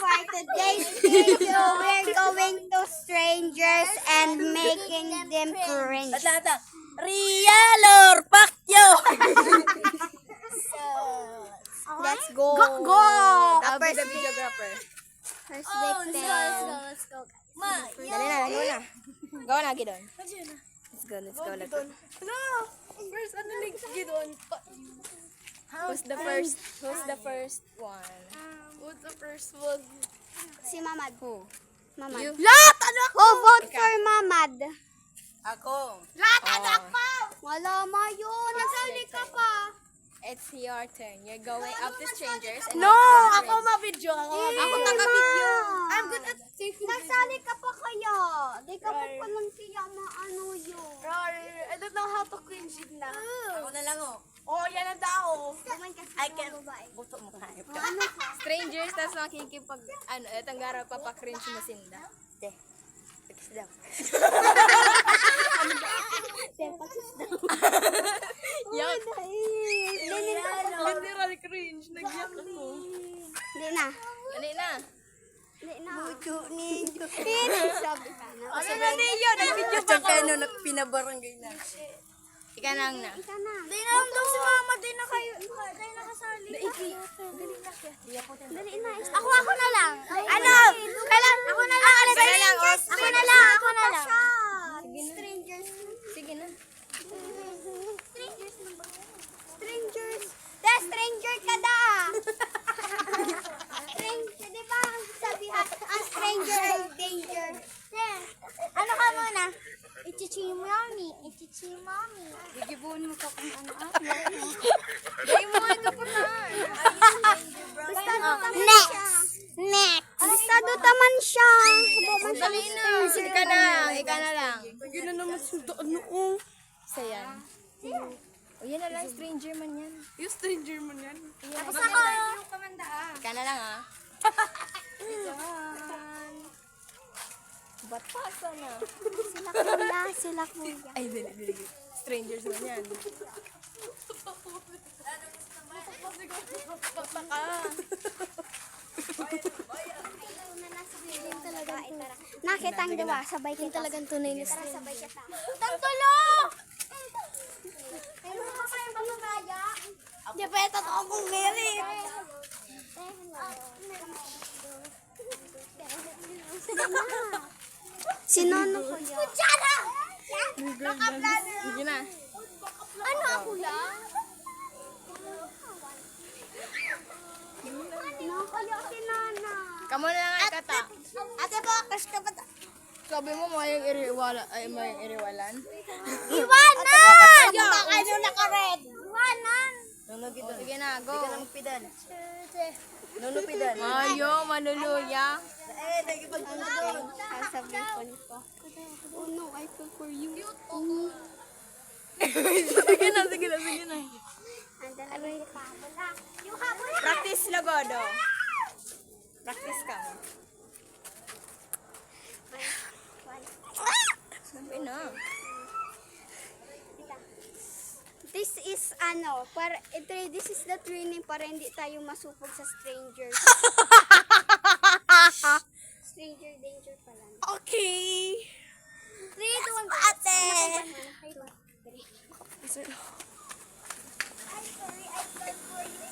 for today's video, we're going to strangers and making them cringe. Real or Pacquiao? Let's go. Go! The I'll be first the videographer. First Oh, victim. let's go. Dali na, go na. Go na, Gidon. Let's go, let's go. No! First, ano Gidon? Who's the first one? What's the first one? Si Mamad. Who? Mamad. You? Lahat! Ano? Oh, vote for Mamad. Ako. Lahat! Ano ako? Wala ma yun. Nasali ka pa. It's your turn. You're going up to strangers and No! make them Ako cringe. ma-video. Ako taga-video. I'm good at safety. Nasali ka pa kaya. Di ka pa palang siya maano yun. I don't know how to cringe it na. Ako na lang, oh. Oh, yan ang tao. Kumain ka I sa can. babae. Gusto mo kahit Oh, ano ka? Strangers, tas makikipag, etong garaw, papakringe mo sinda. De. Pagkis daw. Yuck. Literal cringe. Nagyak ako. Hindi na. Dali na. Hindi na. Hindi. Sabi ka na. Ano na niyo? Nag-video pa ko. Ano, pinabarangay na. Ika lang na. Ika na. Di na daw si mama. Di na kayo nakasali. Dali na. Ako na lang. Ano? Ako na lang. Sige lang, Os. Ako na lang. Strangers. Sige na. Strangers. Da, stranger ka da. Stranger, di ba? Sabihan, ang stranger ay danger. Ano ka muna? Ichichi mommy. Ichichi mommy. Gigibuhin mo ka kung ano. Dahil mo ito pa na. Next. Listado taman siya. Dali na. Sige ka na. Ika na lang. Hindi na naman sundo. Ano oh? Isa yan. O yan na lang, stranger man yan. Yung stranger mo yan. Tapos ako. Ika na lang, ah. Ba't pasa na? Sila kuya. Ay, dali. Strangers man yan. Basta ka. Nakita ang diwa, sabay kita. Talagang tunay na stranger. Sabay kita. Tantulo! Ayun mo pa yung pamagaya. Di ba ito akong Mary? Sinono kuya. Kutsara! Sige na. Ano ako lang? Nakaya si Nana. Kamu na lang ay kata. Ate po, crush ka ba? Sabi mo may iriwalan. Iwanan! Baka nyo naka-red. Iwanan! Nunog ito. Sige na, go. Pidan. Nunupidan. Ayo, manuluya. Sasabihin ko. Oh no, I feel for you. Sige na. Aray pa. Yung habol. Practice logodo. Practice ka. Sabi na. This is this is the training para hindi tayo masupog sa strangers. Stranger danger pala. Okay. 3, 2, 1, Ate! I'm sorry, I fell for you.